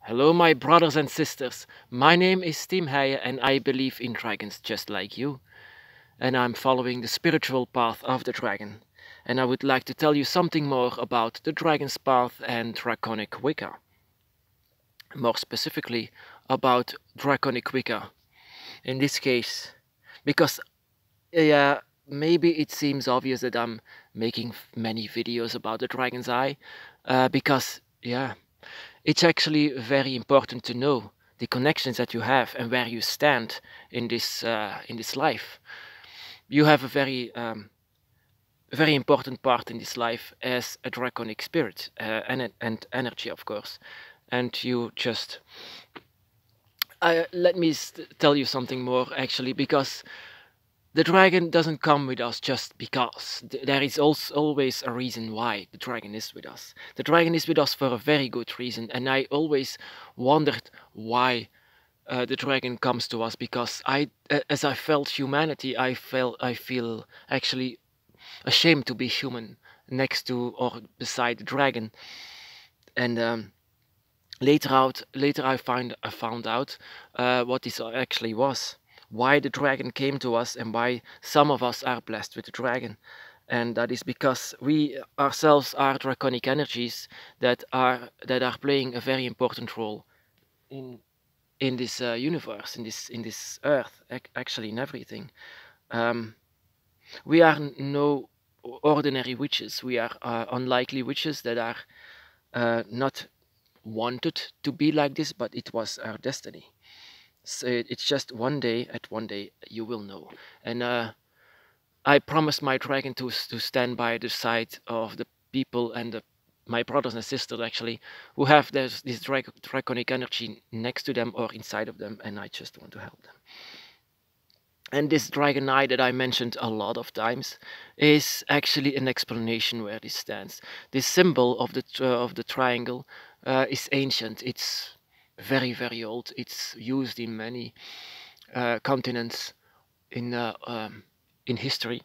Hello, my brothers and sisters. My name is Tim Heijen, and I believe in dragons just like you. And I'm following the spiritual path of the dragon. And I would like to tell you something more about the dragon's path and draconic wicca. More specifically, about draconic wicca. In this case, because yeah, maybe it seems obvious that I'm making many videos about the dragon's eye, because yeah, it's actually very important to know the connections that you have and where you stand in this life. You have a very important part in this life as a draconic spirit, and energy, of course. And you just let me tell you something more, actually, because the dragon doesn't come with us just because. There is also always a reason why the dragon is with us. The dragon is with us for a very good reason, and I always wondered why the dragon comes to us, because as I felt humanity, I feel actually ashamed to be human next to or beside the dragon. And later I found out what this actually was, why the dragon came to us, and why some of us are blessed with the dragon. And that is because we ourselves are draconic energies that are playing a very important role in this universe, in this earth, actually in everything. Um, we are no ordinary witches. We are unlikely witches that are not wanted to be like this, but it was our destiny. So it's just one day you will know. And I promised my dragon to stand by the side of the people and my brothers and sisters, actually, who have this draconic energy next to them or inside of them, and I just want to help them. And this dragon eye that I mentioned a lot of times is actually an explanation where this stands. This symbol of the triangle is ancient. It's very old. It's used in many continents in history,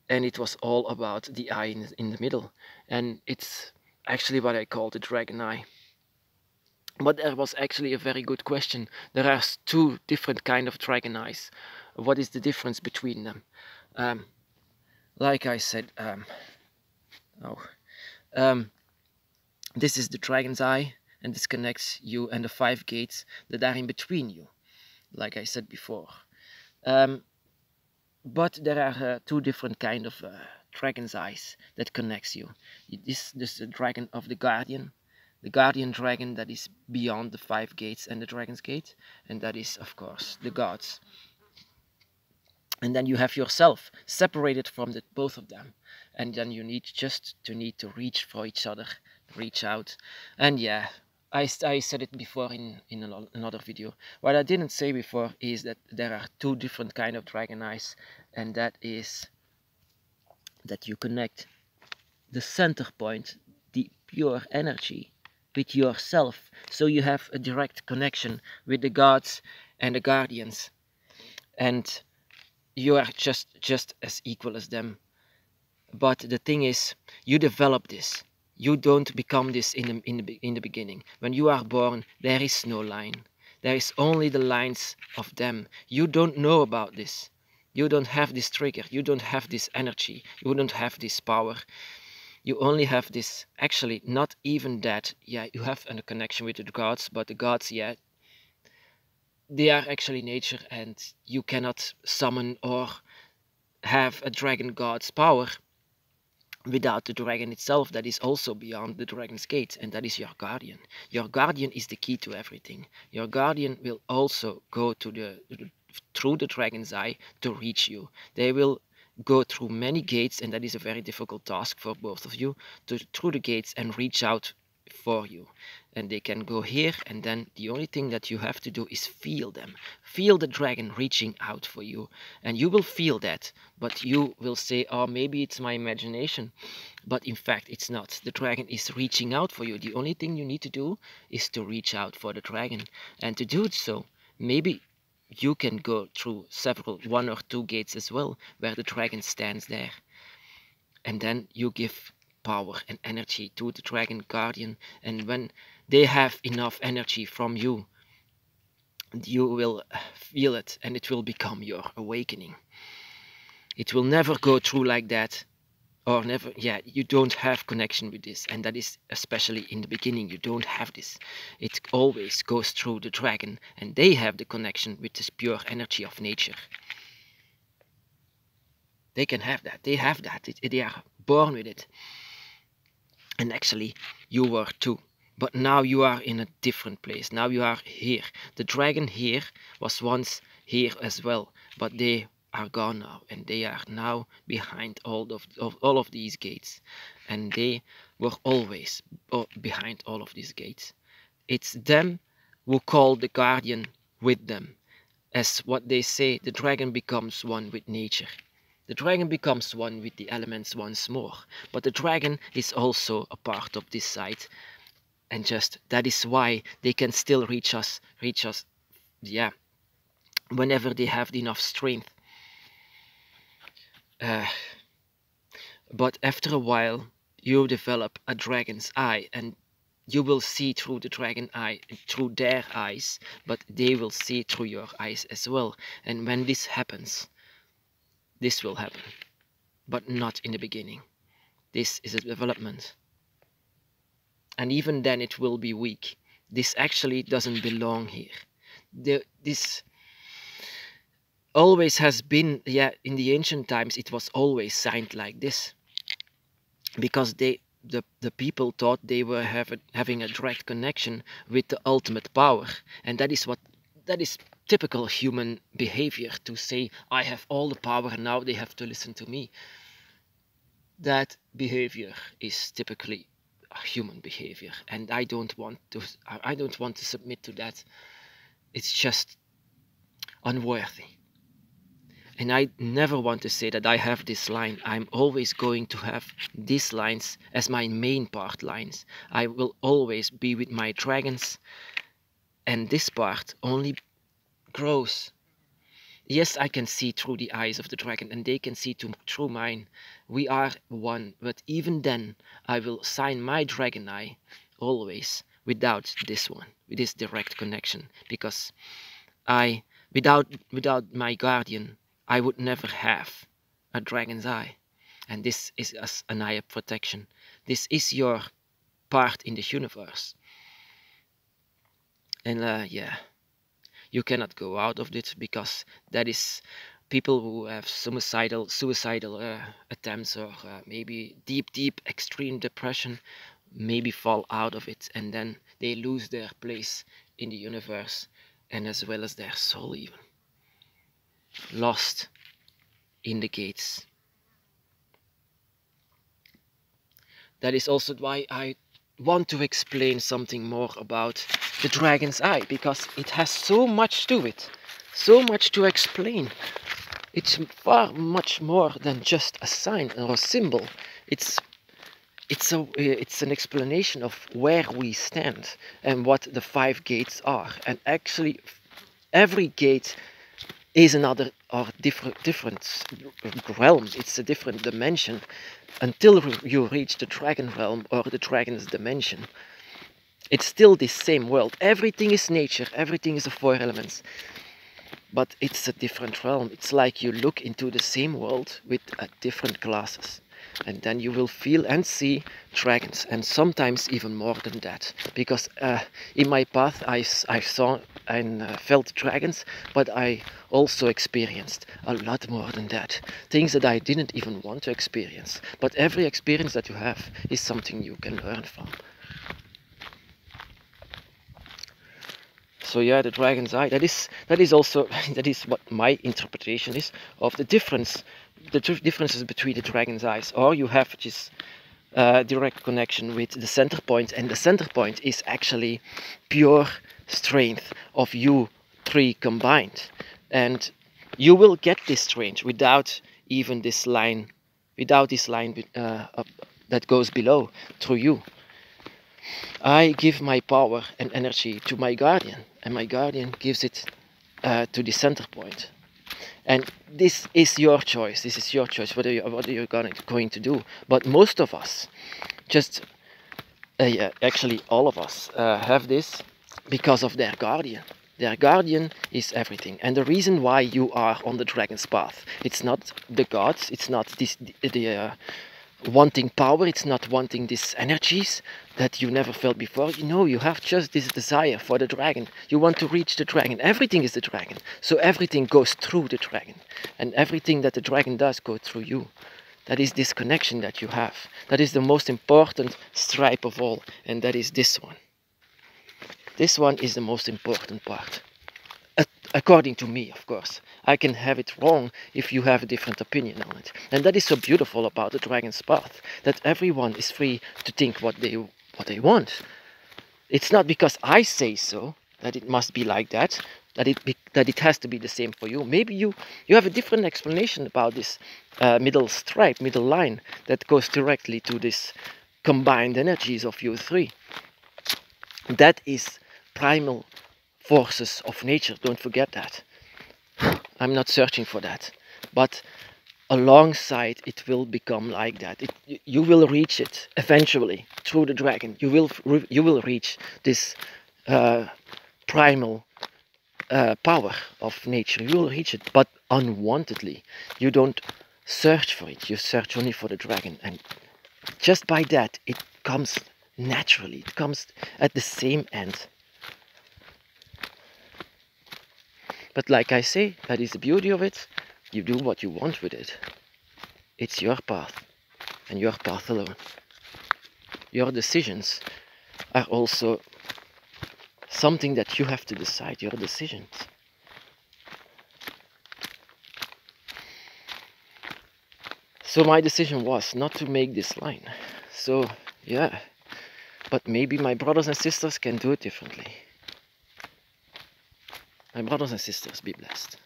and it was all about the eye in the middle. And it's actually what I call the dragon eye. But there was actually a very good question. There are two different kind of dragon eyes. What is the difference between them? Um, like I said, oh, um, this is the dragon's eye, and this connects you and the five gates that are in between you, like I said before. Um, but there are two different kind of dragon's eyes that connects you. This is the dragon of the guardian dragon that is beyond the five gates and the dragon's gate, and that is, of course, the gods. And then you have yourself separated from both of them, and then you need to reach for each other, reach out. And yeah, I said it before in another video. What I didn't say before is that there are two different kind of dragon eyes, and that is that you connect the center point, the pure energy, with yourself, so you have a direct connection with the gods and the guardians, and you are just as equal as them. But the thing is, you develop this. You don't become this in the beginning. When you are born, there is no line. There is only the lines of them. You don't know about this. You don't have this trigger. You don't have this energy. You don't have this power. You only have this. Actually, not even that. Yeah, you have a connection with the gods, but the gods, yeah, they are actually nature, and you cannot summon or have a dragon god's power without the dragon itself that is also beyond the dragon's gate, and that is your guardian. Your guardian is the key to everything. Your guardian will also go through the dragon's eye to reach you. They will go through many gates, and that is a very difficult task for both of you, through the gates and reach out for you. And they can go here, and then the only thing that you have to do is feel them. Feel the dragon reaching out for you, and you will feel that. But you will say, oh, maybe it's my imagination. But in fact, it's not. The dragon is reaching out for you. The only thing you need to do is to reach out for the dragon. And to do so, maybe you can go through one or two gates as well, where the dragon stands there. And then you give power and energy to the dragon guardian, and when they have enough energy from you, you will feel it, and it will become your awakening. It will never go through like that, or never, yeah, you don't have connection with this, and that is especially in the beginning. You don't have this. It always goes through the dragon, and they have the connection with this pure energy of nature. They can have that. They have that. They are born with it. And actually, you were too. But now you are in a different place. Now you are here. The dragon here was once here as well, but they are gone now, and they are now behind all of these gates, and they were always behind all of these gates. It's them who call the guardian with them. As what they say, the dragon becomes one with nature. The dragon becomes one with the elements once more, but the dragon is also a part of this side, and just that is why they can still reach us, yeah, whenever they have enough strength. But after a while, you develop a dragon's eye, and you will see through the dragon eye, through their eyes, but they will see through your eyes as well. And when this happens, this will happen, but not in the beginning. This is a development. And even then it will be weak. This actually doesn't belong here. This always has been, yeah, in the ancient times it was always signed like this. Because the people thought they were having a direct connection with the ultimate power. And that is typical human behavior, to say, I have all the power and now they have to listen to me. That behavior is typically a human behavior, and I don't want to submit to that. It's just unworthy. And I never want to say that I have this line. I'm always going to have these lines as my main part lines. I will always be with my dragons, and this part only grows. Yes, I can see through the eyes of the dragon, and they can see through mine. We are one, but even then, I will sign my dragon eye always without this one, with this direct connection, because without my guardian, I would never have a dragon's eye, and this is an eye of protection. This is your part in the universe, and yeah. You cannot go out of it, because that is people who have suicidal attempts, or maybe deep extreme depression, maybe fall out of it, and then they lose their place in the universe, and as well as their soul, even lost in the gates. That is also why I want to explain something more about the dragon's eye, because it has so much to it, so much to explain. It's far much more than just a sign or a symbol. It's an explanation of where we stand and what the 5 gates are. And actually, every gate is another or different realm. It's a different dimension until you reach the dragon realm or the dragon's dimension. It's still the same world. Everything is nature, everything is the 4 elements, but it's a different realm. It's like you look into the same world with different glasses, and then you will feel and see dragons, and sometimes even more than that, because in my path I saw and felt dragons, but I also experienced a lot more than that, things that I didn't even want to experience. But every experience that you have is something you can learn from. So yeah, the dragon's eye, that is also that is what my interpretation is of the differences between the dragon's eyes. Or you have this direct connection with the center point, and the center point is actually pure strength of you 3 combined, and you will get this strength without even this line, that goes below through you. I give my power and energy to my guardian, and my guardian gives it to the center point. And this is your choice. This is your choice. What are you going to do? But most of us, just yeah, actually all of us, have this because of their guardian. Their guardian is everything. And the reason why you are on the dragon's path, it's not the gods, it's not the wanting power, it's not wanting these energies that you never felt before. You know, you have just this desire for the dragon. You want to reach the dragon. Everything is the dragon. So everything goes through the dragon. And everything that the dragon does goes through you. That is this connection that you have. That is the most important stripe of all. And that is this one. This one is the most important part. According to me, of course. I can have it wrong if you have a different opinion on it. And that is so beautiful about the dragon's path, that everyone is free to think what they want. It's not because I say so that it must be like that, that it has to be the same for you. Maybe you have a different explanation about this middle stripe, middle line that goes directly to this combined energies of you three. That is primal forces of nature, don't forget that. I'm not searching for that, but alongside it will become like that. You will reach it eventually through the dragon. You will reach this primal power of nature. You will reach it, but unwantedly. You don't search for it. You search only for the dragon, and just by that, it comes naturally. It comes at the same end. But like I say, that is the beauty of it. You do what you want with it. It's your path, and your path alone. Your decisions are also something that you have to decide, your decisions. So my decision was not to make this line. So yeah, but maybe my brothers and sisters can do it differently. My brothers and sisters, be blessed.